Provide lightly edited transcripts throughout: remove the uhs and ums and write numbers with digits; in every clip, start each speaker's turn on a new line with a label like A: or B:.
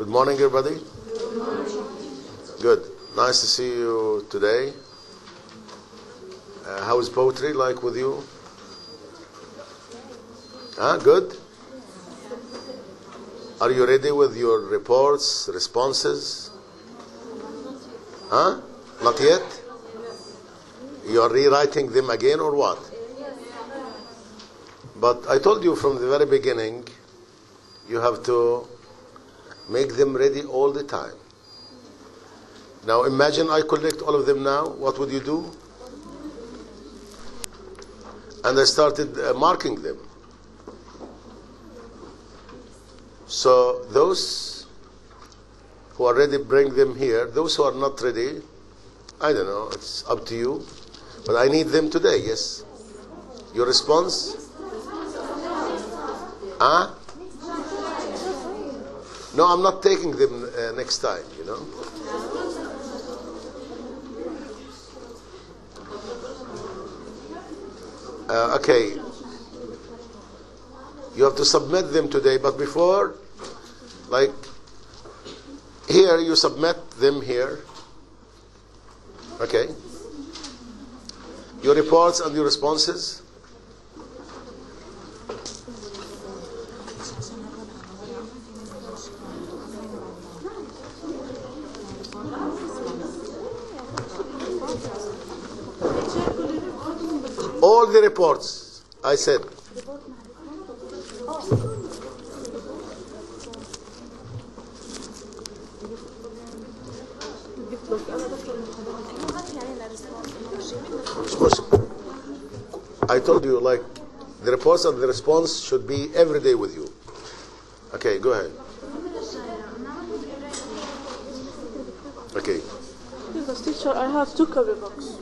A: Good morning, everybody. Good. Nice to see you today. How is poetry like with you? Good. Are you ready with your reports, responses? Not yet? You are rewriting them again or what? But I told you from the very beginning, you have to make them ready all the time. Now imagine I collect all of them now. What would you do? And I started marking them. So those who are ready, bring them here. Those who are not ready, I don't know, it's up to you. But I need them today, yes. Your response? No, I'm not taking them next time, you know. Okay. You have to submit them today, but before, like, here you submit them here. Okay. Your reports and your responses. All the reports, I said. I told you, like, the reports and the response should be every day with you. Okay, go ahead. Okay.
B: Yes, teacher, I have 2 copybooks.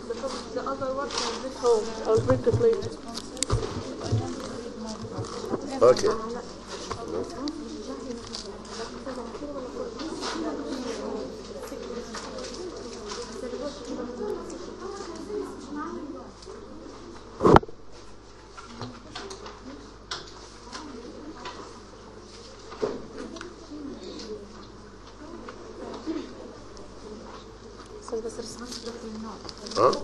B: The other one is at home. I'll bring it later.
A: Okay. Huh?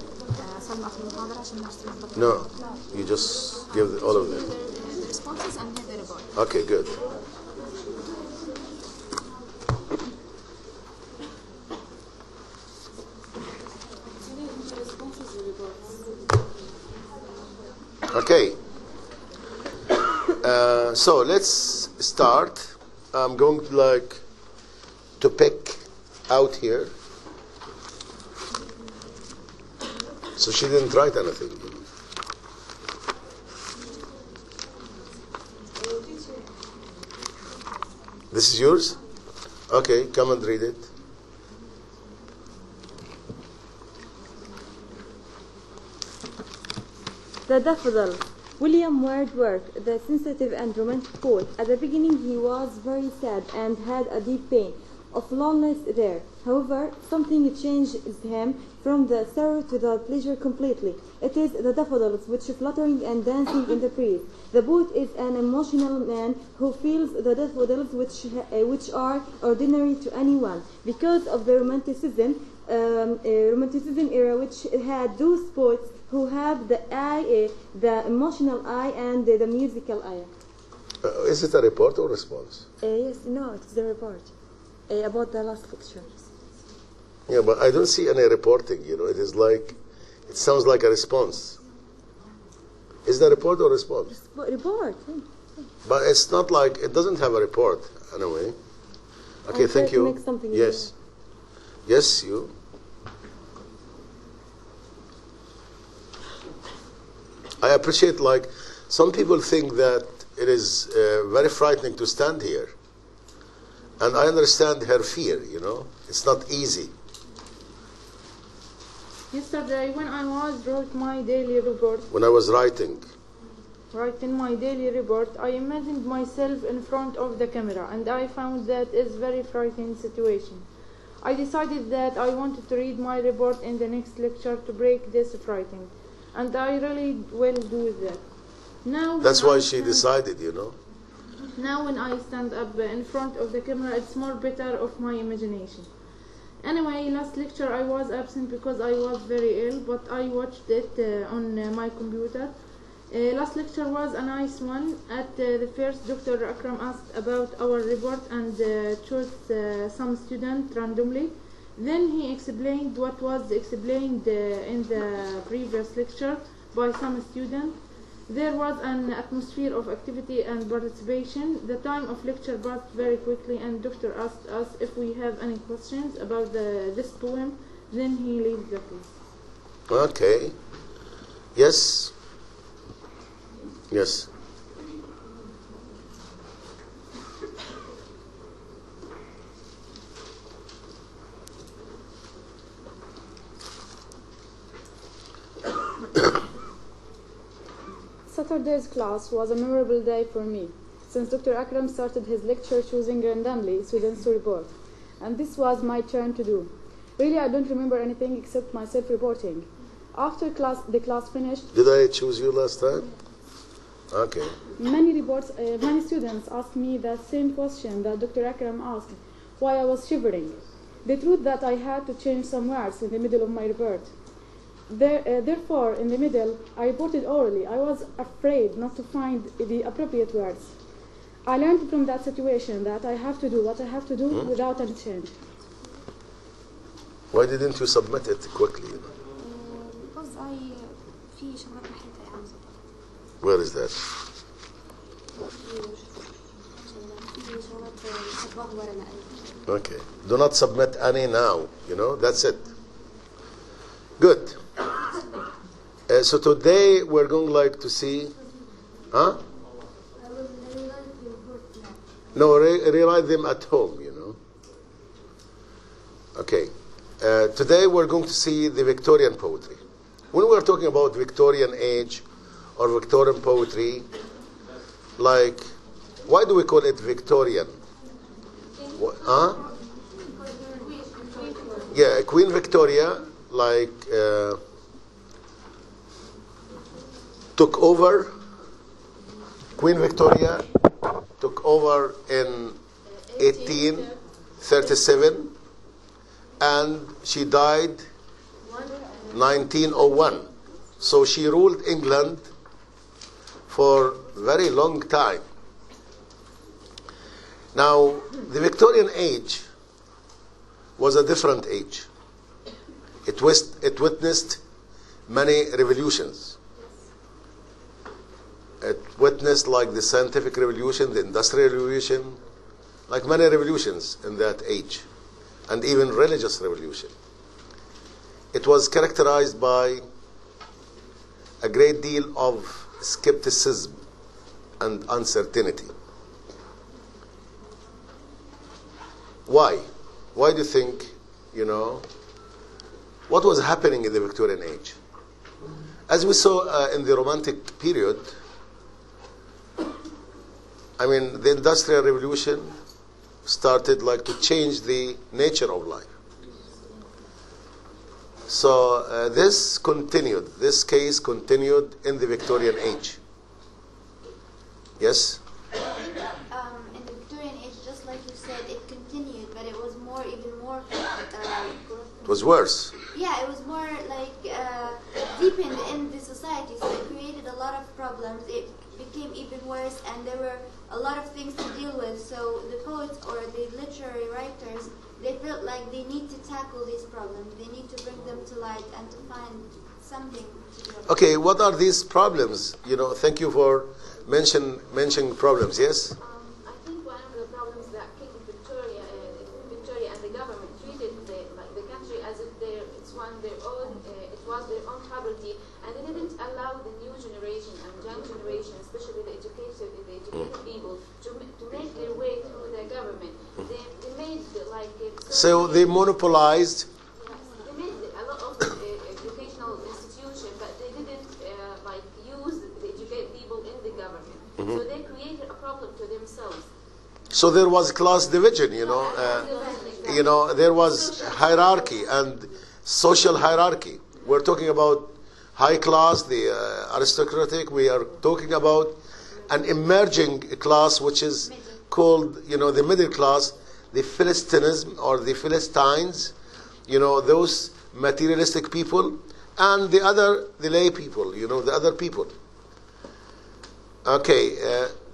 A: No, you just give all of them.
C: The responses and the report.
A: Okay, good. Okay. So let's start. I'm going to pick out here. So she didn't write anything. This is yours? Okay, come and read it.
D: The Daffodil. William Wordsworth, the sensitive and romantic poet. At the beginning he was very sad and had a deep pain of loneliness there. However, something changed him from the sorrow to the pleasure completely. It is the daffodils which fluttering and dancing in the breeze. The poet is an emotional man who feels the daffodils which are ordinary to anyone because of the romanticism era which had those poets who have the eye, the emotional eye and the musical eye.
A: Is it a report or response?
D: Yes, no, it's the report about the last lecture.
A: Yeah, but I don't see any reporting, you know. It is like, it sounds like a response. Is that report or response?
D: Report.
A: But it's not like, it doesn't have a report, anyway. Okay, thank you.
D: Make something
A: yes. Yes, you. I appreciate, like, some people think that it is very frightening to stand here. And I understand her fear, you know. It's not easy.
B: Yesterday, when I wrote my daily report,
A: When I was writing
B: my daily report, I imagined myself in front of the camera, and I found that is very frightening situation. I decided that I wanted to read my report in the next lecture to break this frightening, and I really will do that. Now
A: that's why she decided, you know.
B: Now when I stand up in front of the camera, it's more better of my imagination. Anyway, last lecture I was absent because I was very ill, but I watched it on my computer. Last lecture was a nice one. At the first, Dr. Akram asked about our report and chose some student randomly. Then he explained what was explained in the previous lecture by some student. There was an atmosphere of activity and participation. The time of lecture passed very quickly, and Doctor asked us if we have any questions about this poem. Then he leaves the place.
A: Okay. Yes. Yes.
E: Saturday's class was a memorable day for me, since Dr. Akram started his lecture choosing randomly students to report, and this was my turn to do. Really, I don't remember anything except my self-reporting. After the class finished...
A: Did I choose you last time? Okay.
E: Many students asked me that same question that Dr. Akram asked, why I was shivering. The truth that I had to change some words in the middle of my report. Therefore, in the middle, I reported orally. I was afraid not to find the appropriate words. I learned from that situation that I have to do what I have to do without any change.
A: Why didn't you submit it quickly?
C: Because في شغلات محلتها يا عم.
A: Where is that? Okay. Do not submit any now. That's it. Good. So today we're going to see, huh? No, rewrite them at home, Okay. Today we're going to see the Victorian poetry. When we're talking about Victorian age or Victorian poetry, why do we call it Victorian? Huh? Yeah, Queen Victoria, took over. Queen Victoria took over in 1837, and she died 1901. So she ruled England for a very long time. Now, the Victorian age was a different age. It witnessed many revolutions. It witnessed the scientific revolution, the industrial revolution, many revolutions in that age, and even religious revolution. It was characterized by a great deal of skepticism and uncertainty. Why? Why do you think, what was happening in the Victorian age? As we saw in the Romantic period, the Industrial Revolution started to change the nature of life. So this case continued in the Victorian age. Yes?
C: In the Victorian age, just like you said, it continued, but it was even more.
A: It was worse.
C: Yeah, it was more deepened in the society, so it created a lot of problems. It became even worse, and there were a lot of things to deal with. So the poets or the literary writers, they felt like they need to tackle these problems. They need to bring them to light and to find something to do.
A: Okay, what are these problems? Thank you for mentioning problems. Yes?
F: I think one of the problems that King Victoria and the government treated the country as if it was their own property, and they didn't allow the new generation and young generation, especially the educated people, to make their way through the government. They made
A: so they monopolized.
F: They made a lot of educational institutions, but they didn't use the educated people in the government. So they created a problem to themselves.
A: So there was class division, there was hierarchy and social hierarchy. We're talking about high class, the aristocratic. We are talking about an emerging class which is called, the middle class, the Philistinism or the Philistines, those materialistic people, and the lay people, the other people. Okay,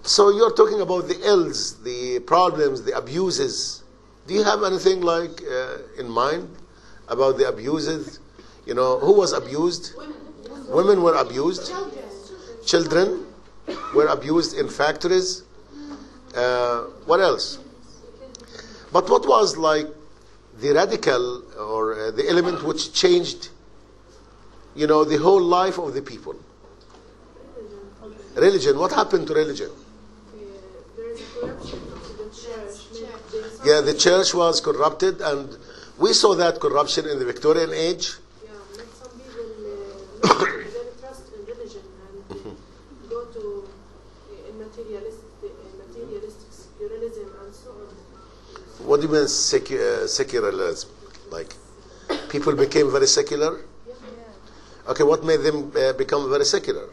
A: so you're talking about the ills, the problems, the abuses. Do you have anything like in mind about the abuses? Who was abused? Women were abused. Children were abused in factories. What else? But what was like the radical or the element which changed, the whole life of the people? Religion. What happened to religion?
G: There is a corruption of the church.
A: Yeah, the church was corrupted, and we saw that corruption in the Victorian age.
G: Yeah, make some people very trust in religion and go to materialistic secularism and so on.
A: What do you mean secularism? Like, people became very secular? Okay, what made them become very secular?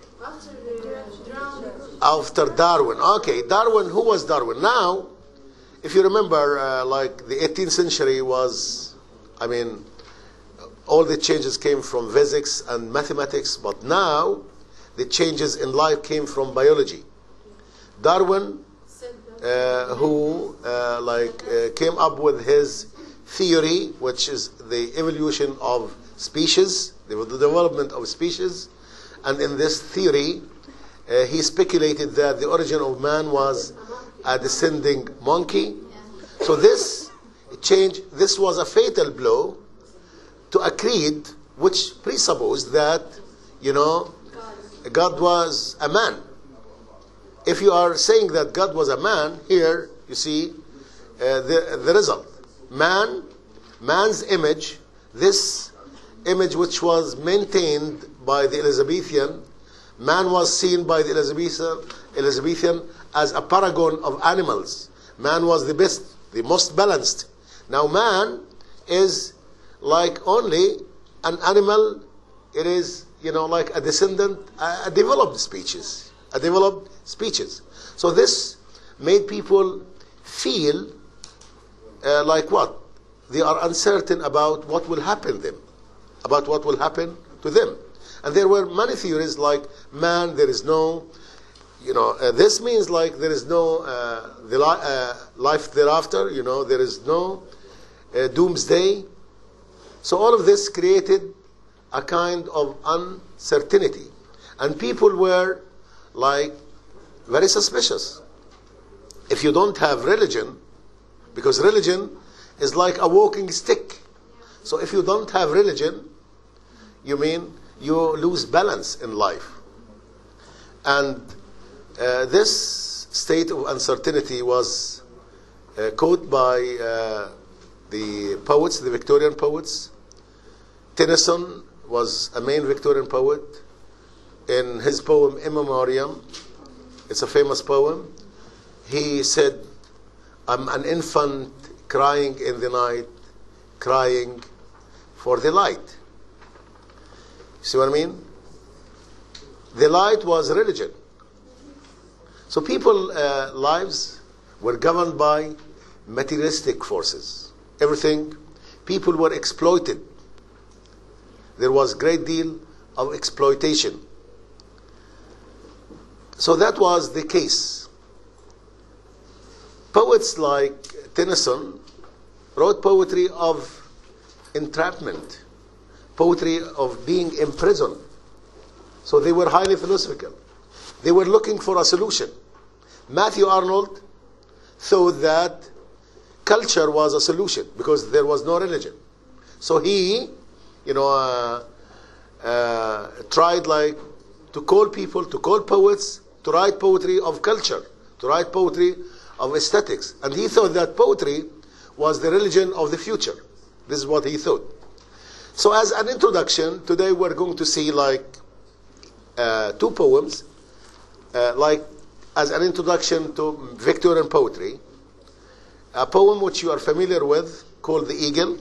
A: After Darwin. Okay, Darwin, who was Darwin? Now, if you remember, like the 18th century was, all the changes came from physics and mathematics, but now the changes in life came from biology. Darwin, who came up with his theory, which is the evolution of species, the development of species, and in this theory, he speculated that the origin of man was a descending monkey. So this change, this was a fatal blow to a creed which presupposed that, God was a man. If you are saying that God was a man, here you see the result. Man's image, this image which was maintained by the Elizabethan, man was seen by the Elizabethan as a paragon of animals. Man was the best, the most balanced. Now man is like only an animal. It is, like a descendant, a developed species. So this made people feel like what? They are uncertain about what will happen to them. And there were many theories like, man, there is no, this means like there is no life thereafter, there is no doomsday. So all of this created a kind of uncertainty. And people were like very suspicious. If you don't have religion, because religion is like a walking stick. So if you don't have religion, you lose balance in life. And this state of uncertainty was caught by the poets, the Victorian poets. Tennyson was a main Victorian poet. In his poem In Memoriam, it's a famous poem, he said, I'm an infant crying in the night, crying for the light. See what I mean? The light was religion. So people's lives were governed by materialistic forces. Everything, people were exploited. There was a great deal of exploitation. So that was the case. Poets like Tennyson wrote poetry of entrapment, poetry of being imprisoned. So they were highly philosophical. They were looking for a solution. Matthew Arnold thought that culture was a solution because there was no religion. So he, tried to call people, to call poets, to write poetry of culture, to write poetry of aesthetics. And he thought that poetry was the religion of the future. This is what he thought. So as an introduction, today we're going to see two poems, as an introduction to Victorian poetry. A poem which you are familiar with called The Eagle.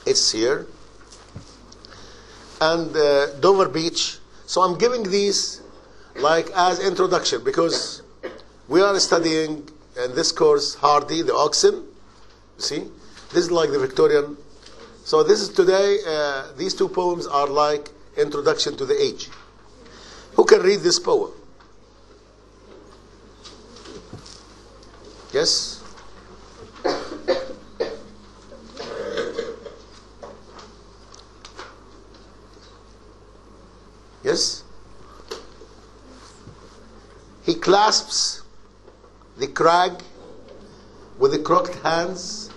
A: It's here. And Dover Beach. So I'm giving these like as introduction, because we are studying in this course Hardy, the oxen. You see, this is like the Victorian. So this is today. These two poems are like introduction to the age. Who can read this poem? Yes. Yes. He clasps the crag with the crooked hands,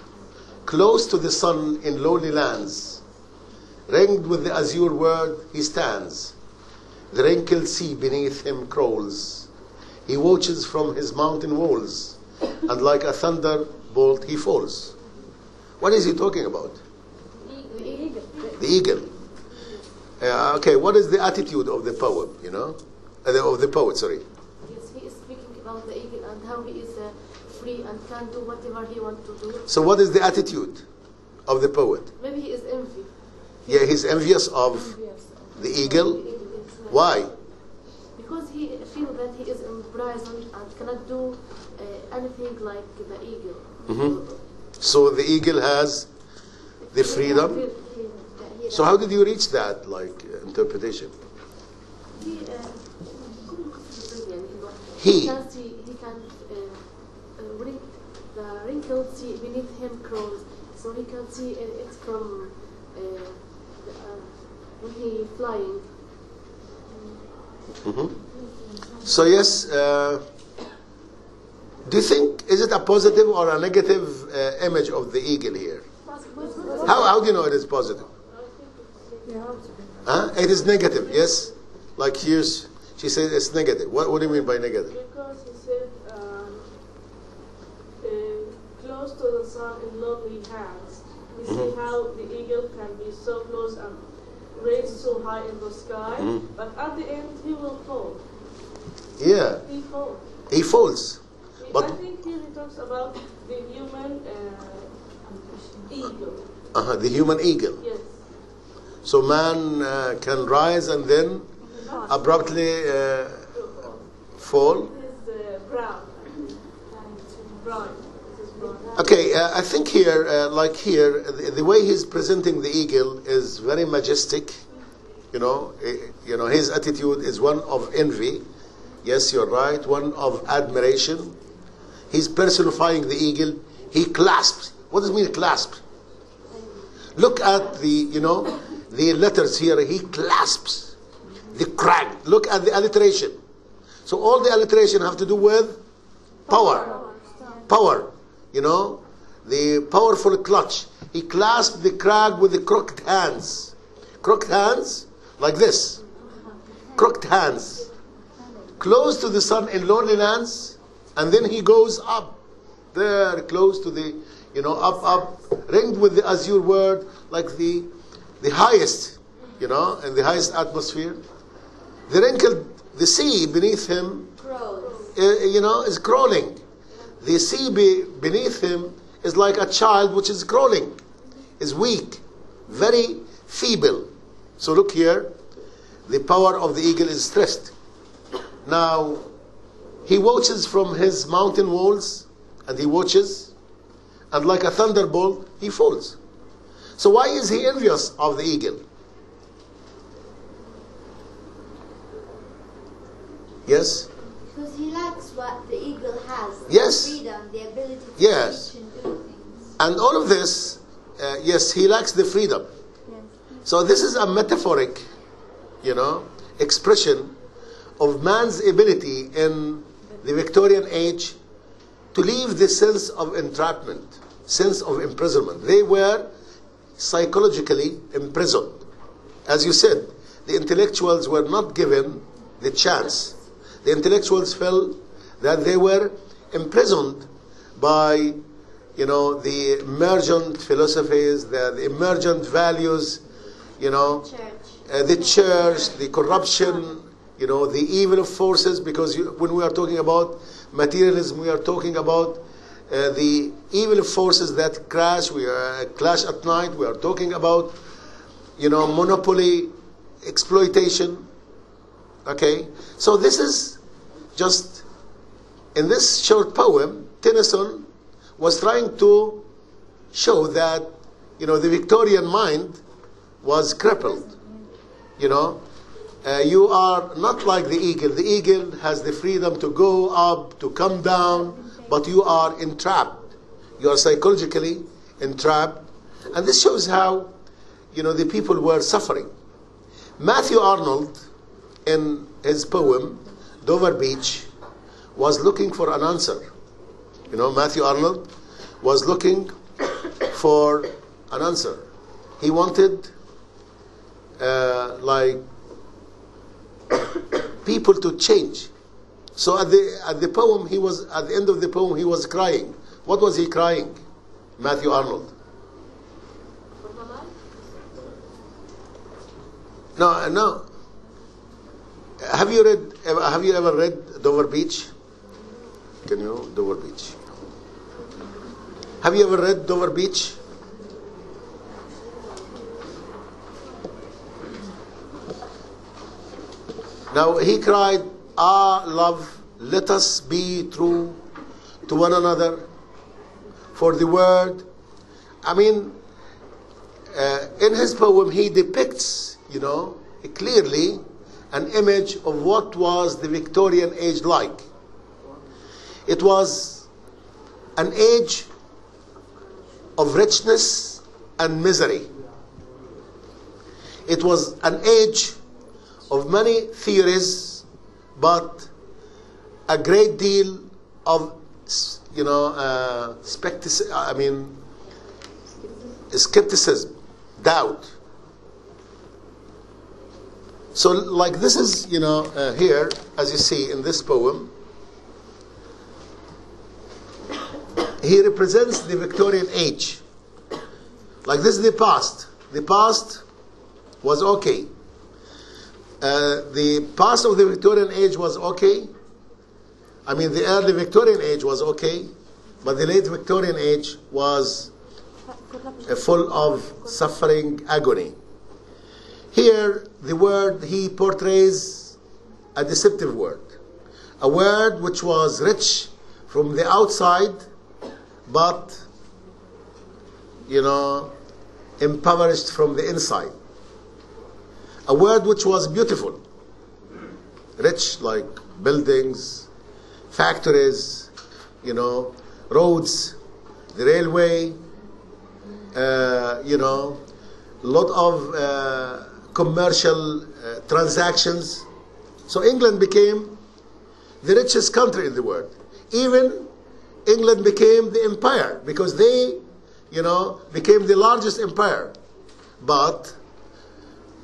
A: close to the sun in lonely lands. Ringed with the azure word he stands. The wrinkled sea beneath him crawls. He watches from his mountain walls, and like a thunderbolt he falls. What is he talking about?
F: The eagle.
A: The eagle. Okay, what is the attitude of the poem, you know? Of the poet, sorry.
H: Yes, he is speaking about the eagle and how he is free and can do whatever he wants to do.
A: So what is the attitude of the poet?
H: Maybe he is envy.
A: Yeah, he's envious of the eagle. Why?
H: Because he feels that he is imprisoned and cannot do anything like the eagle.
A: Mm-hmm. So the eagle has the freedom. So how did you reach that, like, interpretation?
H: He can see, he can the wrinkled sea beneath him crawls, so he can see it from when he flying.
A: Mm-hmm. So yes, do you think, is it a positive or a negative image of the eagle here? How do you know it is positive? It is negative, yes? Like here, she says it's negative. What do you mean by negative?
G: Because he said close to the sun in lonely hands. We see how the eagle can be so close and raised so high in the sky, but at the end he will fall.
A: Yeah.
G: He falls.
A: He falls. But
G: I think here he talks about the human eagle.
A: the human eagle.
G: Yes.
A: So man can rise and then abruptly fall.
G: It is brown. Brown. This is brown.
A: Okay, I think here, like here, the way he's presenting the eagle is very majestic. You know, his attitude is one of envy. Yes, you're right. One of admiration. He's personifying the eagle. He clasps. What does it mean, clasp? Look at the letters here. He clasps the crag. Look at the alliteration. So all the alliteration have to do with power. Power. The powerful clutch. He clasped the crag with the crooked hands. Crooked hands like this. Crooked hands. Close to the sun in lonely lands. And then he goes up there, close to the, up, ringed with the azure word, like the highest, in the highest atmosphere. The sea beneath him, is crawling. The sea beneath him is like a child which is crawling, is weak, very feeble. So look here, the power of the eagle is stressed. Now, he watches from his mountain walls, and he watches, and like a thunderbolt, he falls. So why is he envious of the eagle? Yes?
C: Because he likes what the eagle has.
A: Yes.
C: The freedom, the ability to
A: Yes.
C: reach and do things.
A: And all of this, yes, he lacks the freedom. So this is a metaphoric, expression of man's ability in the Victorian age to leave the sense of entrapment, sense of imprisonment. They were psychologically imprisoned. As you said, the intellectuals were not given the chance. The intellectuals felt that they were imprisoned by, the emergent philosophies, the emergent values, the church, the corruption, the evil forces, because when we are talking about materialism, we are talking about the evil forces that clash at night. We are talking about, monopoly, exploitation, Okay? So this is just, in this short poem, Tennyson was trying to show that, you know, the Victorian mind was crippled. You know, you are not like the eagle. The eagle has the freedom to go up, to come down, but you are entrapped. You are psychologically entrapped. And this shows how, you know, the people were suffering. Matthew Arnold, in his poem, Dover Beach, was looking for an answer. You know, Matthew Arnold was looking for an answer. He wanted, like, people to change. So at the poem, he was, at the end of the poem, he was crying. What was he crying, Matthew Arnold? No. Have you ever read Dover Beach? Can you Dover Beach? Have you ever read Dover Beach? Now he cried, "Ah, love, let us be true to one another. For the word," I mean, in his poem he depicts, you know, clearly an image of what was the Victorian age like. It was an age of richness and misery. It was an age of many theories, but a great deal of, you know, skepticism, doubt. So, like, this is, you know, here, as you see in this poem, he represents the Victorian age. Like, this is the past. The past was okay. The past of the Victorian age was okay. I mean, the early Victorian age was okay, but the late Victorian age was full of suffering, agony. Here, the word, he portrays a deceptive word. A word which was rich from the outside, but, you know, impoverished from the inside. A word which was beautiful, rich, like buildings, factories, you know, roads, the railway, you know, a lot of commercial transactions. So England became the richest country in the world. Even England became the empire because they, you know, became the largest empire. But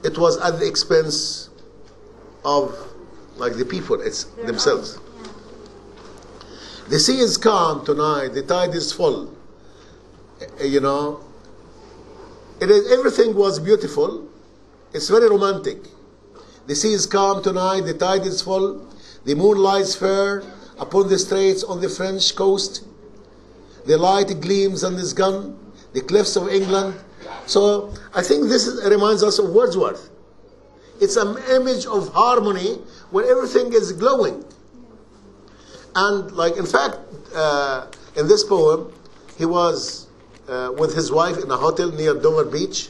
A: it was at the expense of, like, the people themselves. The sea is calm tonight, the tide is full. You know, everything was beautiful. It's very romantic. The sea is calm tonight, the tide is full. The moon lies fair upon the straits on the French coast. The light gleams on this gun, the cliffs of England. So I think this reminds us of Wordsworth. It's an image of harmony where everything is glowing. And, like, in fact, in this poem, he was with his wife in a hotel near Dover Beach.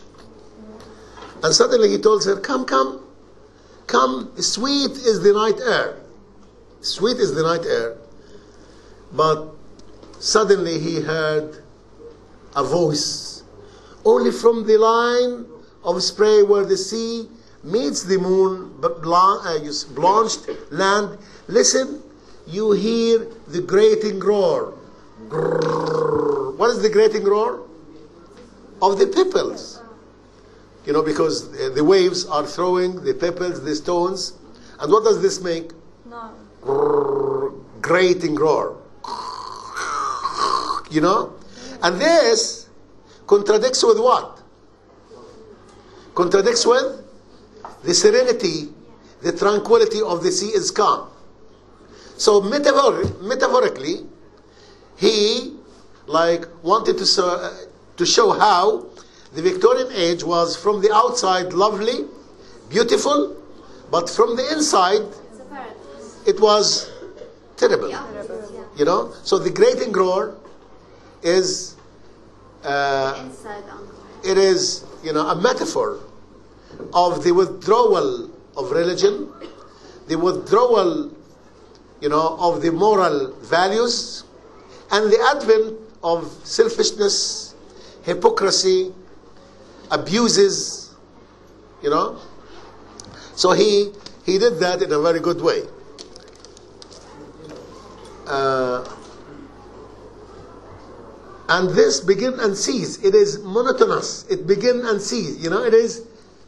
A: And suddenly he told her, come, sweet is the night air. Sweet is the night air. But suddenly he heard a voice. Only from the line of spray where the sea meets the moon, blanched land, listen, you hear the grating roar. Grrr. What is the grating roar? Of the pebbles. You know, because the waves are throwing the pebbles, the stones. And what does this make?
D: No.
A: Grrr. Grating roar. You know? And this contradicts with what? Contradicts with the serenity, the tranquility of the sea is calm. So metaphorically, he, like, wanted to show how the Victorian age was from the outside lovely, beautiful, But from the inside,
C: It's a paradox.
A: it was terrible.
C: Yeah.
A: You know? So the grating roar is,
C: Inside uncle.
A: it is, you know, a metaphor of the withdrawal of religion, the withdrawal, you know, of the moral values, and the advent of selfishness, hypocrisy, abuses, you know. So he did that in a very good way. And this begin and cease. It is monotonous. It begin and cease. You know, it is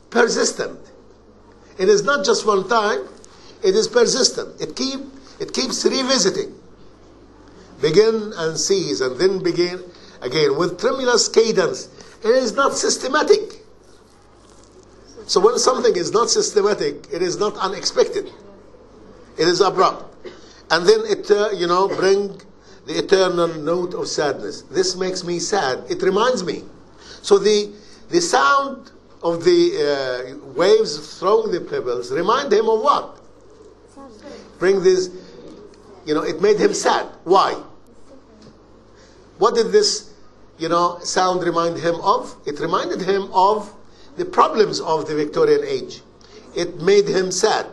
A: persistent. It is not just one time. It is persistent. It keeps revisiting. Begin and cease, and then begin again with tremulous cadence. It is not systematic. So when something is not systematic, it is not unexpected. It is abrupt. And then it, bring the eternal note of sadness. This makes me sad. It reminds me. So the sound of the waves throwing the pebbles remind him of what? Bring this, it made him sad. Why? What did this, sound remind him of? It reminded him of the problems of the Victorian age. It made him sad.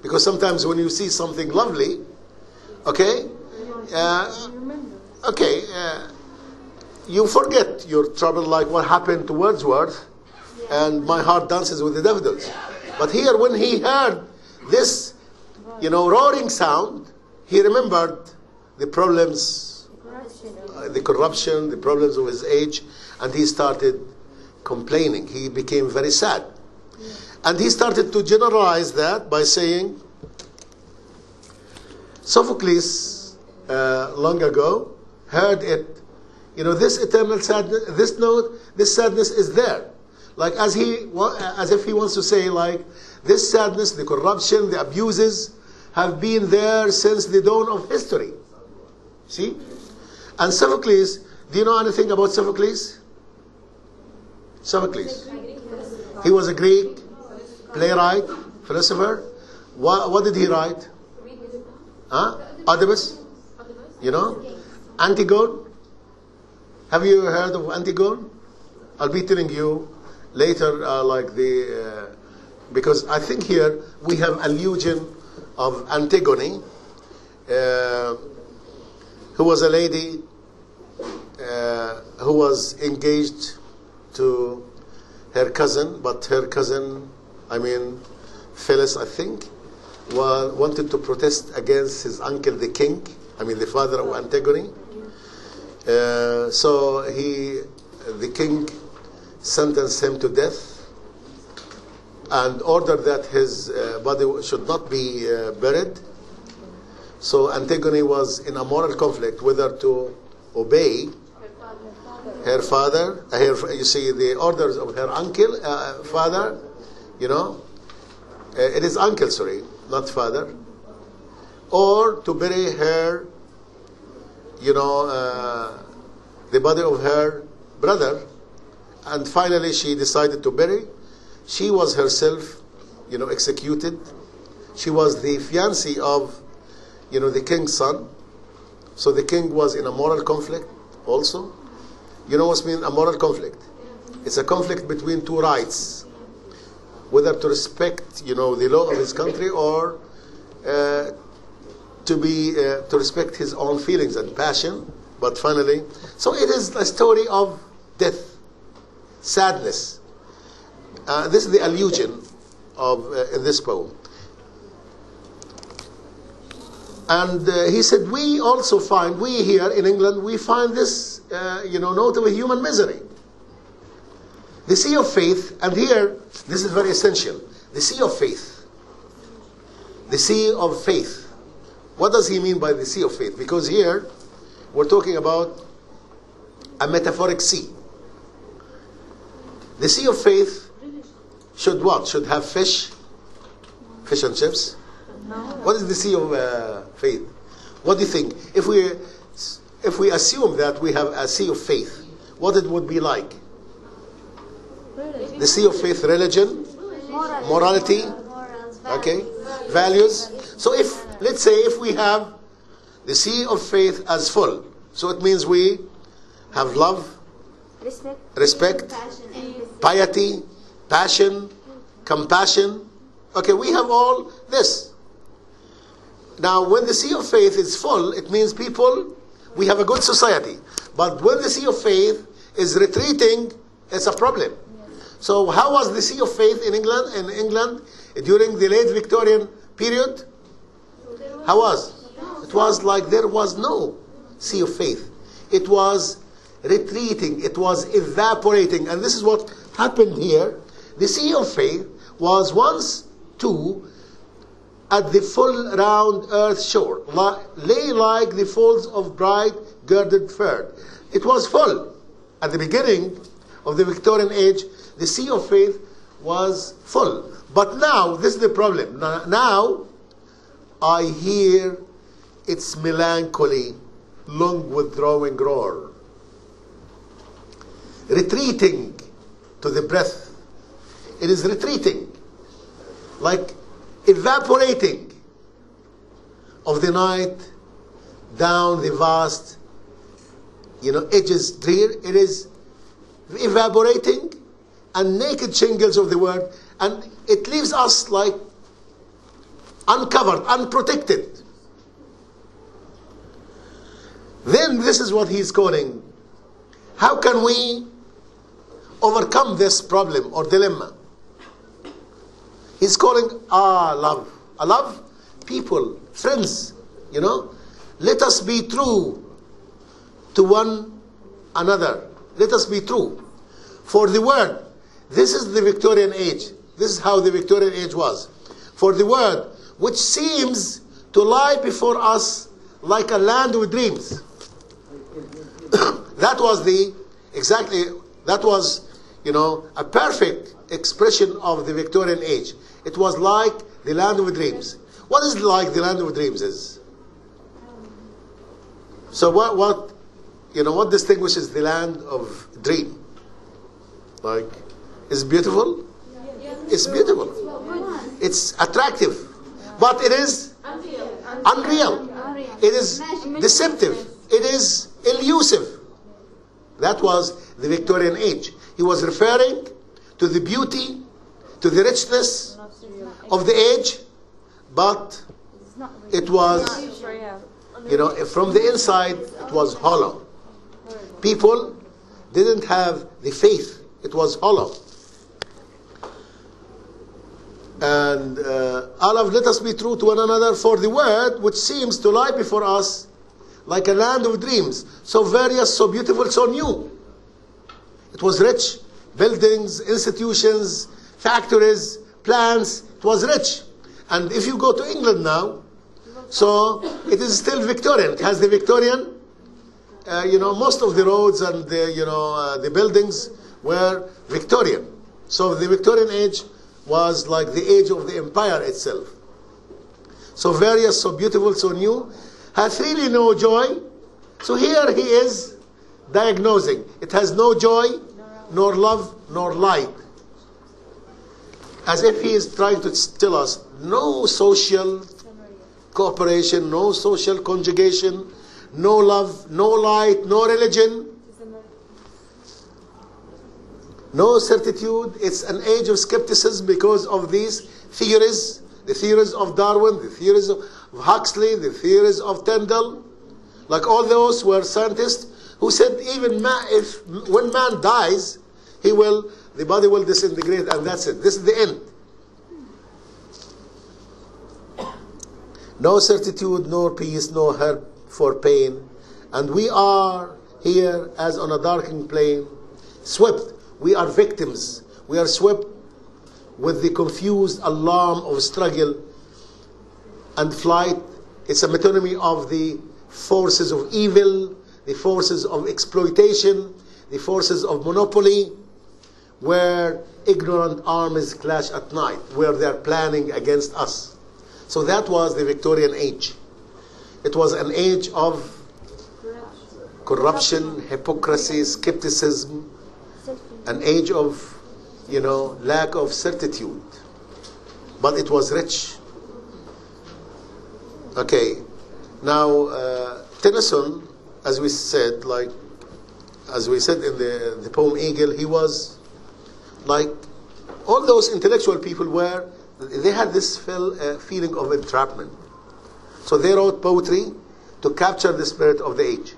A: Because sometimes when you see something lovely, you forget your trouble, like what happened to Wordsworth, and my heart dances with the daffodils. But here, when he heard this, roaring sound, he remembered the problems, the corruption, the problems of his age, and he started complaining. He became very sad. And he started to generalize that by saying, Sophocles, long ago, heard it, this eternal sadness, this sadness is there. Like as if he wants to say, like, this sadness, the corruption, the abuses have been there since the dawn of history. See? And Sophocles, do you know anything about Sophocles? Sophocles. He was a Greek playwright, philosopher. What did he write? Oedipus? Antigone? Have you heard of Antigone? I'll be telling you later, because I think here we have allusion of Antigone, who was a lady who was engaged to her cousin, but her cousin, Phyllis, I think, wanted to protest against his uncle, the king, the father of Antigone. So the king sentenced him to death and ordered that his body should not be buried. So Antigone was in a moral conflict whether to obey her father, the orders of her uncle, father, it is uncle, sorry, not father, or to bury her, the body of her brother. And finally she decided to bury. She was herself, executed. She was the fiancée of, the king's son. So the king was in a moral conflict also. You know what's mean a moral conflict? It's a conflict between two rights, whether to respect, the law of his country or to respect his own feelings and passion. But finally, so it is a story of death, sadness. This is the allusion of in this poem. And he said, we here in England, we find this, note of a human misery. The sea of faith, and here, this is very essential. The sea of faith. The sea of faith. What does he mean by the sea of faith? Because here, we're talking about a metaphoric sea. The sea of faith should what? Should have fish and chips? What is the sea of faith? What do you think? If we assume that we have a sea of faith, what it would be like? The sea of faith, religion, morality, Okay? Values. So if, let's say, if we have the sea of faith as full, so it means we have love, respect,
C: Passion and
A: piety, passion, compassion. Okay, we have all this. Now, when the sea of faith is full, it means people, we have a good society. But when the sea of faith is retreating, it's a problem. So how was the sea of faith in England? In England, during the late Victorian period? How was? It was like there was no sea of faith. It was retreating. It was evaporating. And this is what happened here. The sea of faith was once too at the full round earth shore, lay like the folds of bright girded fern. It was full. At the beginning of the Victorian age, the sea of faith was full. But now, this is the problem. Now, I hear its melancholy, long withdrawing roar, retreating to the breath. It is retreating, like evaporating of the night down the vast, edges drear. It is evaporating and naked shingles of the world, and it leaves us like uncovered, unprotected. Then this is what he's calling. How can we overcome this problem or dilemma? He's calling love. Love, people, friends, Let us be true to one another. Let us be true. For the word, this is the Victorian age. This is how the Victorian age was. For the word, which seems to lie before us like a land with dreams. That was a perfect expression of the Victorian age. It was like the land with dreams. What is like the land with dreams is? So what distinguishes the land of dream? Like, it's beautiful? It's beautiful. It's attractive. But it is unreal. It is deceptive. It is elusive. That was the Victorian age. He was referring to the beauty, to the richness of the age, but it was, from the inside, it was hollow. People didn't have the faith. It was hollow. And let us be true to one another, for the word which seems to lie before us like a land of dreams, so various, so beautiful, so new. It was rich. Buildings, institutions, factories, plants. It was rich. And if you go to England now, so it is still Victorian. It has the Victorian, most of the roads and the buildings were Victorian. So the Victorian age was like the age of the empire itself. So various, so beautiful, so new, hath really no joy. So here he is diagnosing. It has no joy, nor love, nor light. As if he is trying to tell us no social cooperation, no social conjugation, no love, no light, no religion, no certitude. It's an age of skepticism because of these theories, the theories of Darwin, the theories of Huxley, the theories of Tyndall. Like all those were scientists who said even when man dies, the body will disintegrate, and that's it. This is the end. No certitude, nor peace, no help for pain. And we are here as on a darkening plain, swept. We are victims. We are swept with the confused alarm of struggle and flight. It's a metonymy of the forces of evil, the forces of exploitation, the forces of monopoly, where ignorant armies clash at night, where they are planning against us. So that was the Victorian age. It was an age of corruption, hypocrisy, skepticism, an age of, lack of certitude. but it was rich. Okay, now Tennyson, as we said in the poem Eagle, he was like all those intellectual people they had this feeling of entrapment. So they wrote poetry to capture the spirit of the age.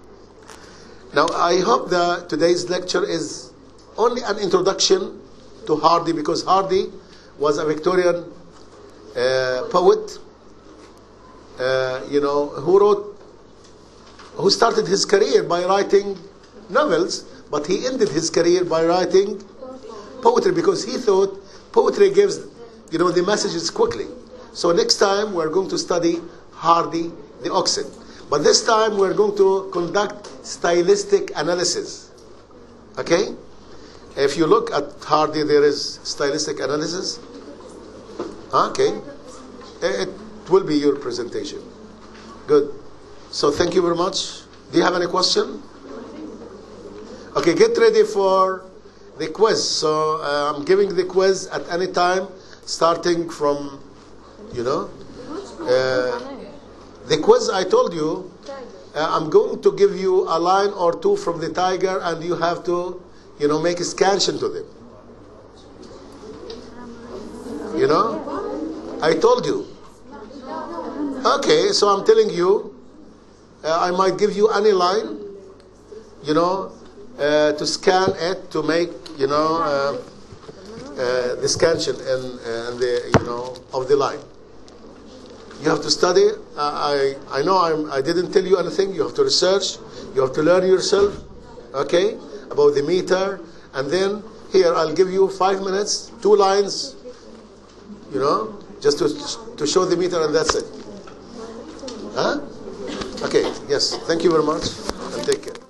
A: Now I hope that today's lecture is only an introduction to Hardy, because Hardy was a Victorian poet, who started his career by writing novels, but he ended his career by writing poetry, because he thought poetry gives, the messages quickly. So next time we're going to study Hardy, the Oxen. But this time we're going to conduct stylistic analysis. Okay? If you look at Hardy, there is stylistic analysis. Okay. It will be your presentation. Good. So thank you very much. Do you have any question? Okay, get ready for the quiz. So I'm giving the quiz at any time, starting from, the quiz I told you, I'm going to give you a line or two from the tiger, and you have to, make a scansion to them. I told you. Okay, so I'm telling you, I might give you any line, to scan it, to make, the scansion and the, of the line. You have to study. I know I didn't tell you anything. You have to research. You have to learn yourself, okay, about the meter. And then here I'll give you 5 minutes, 2 lines, just to show the meter, and that's it. Huh? Okay, yes. Thank you very much, and take care.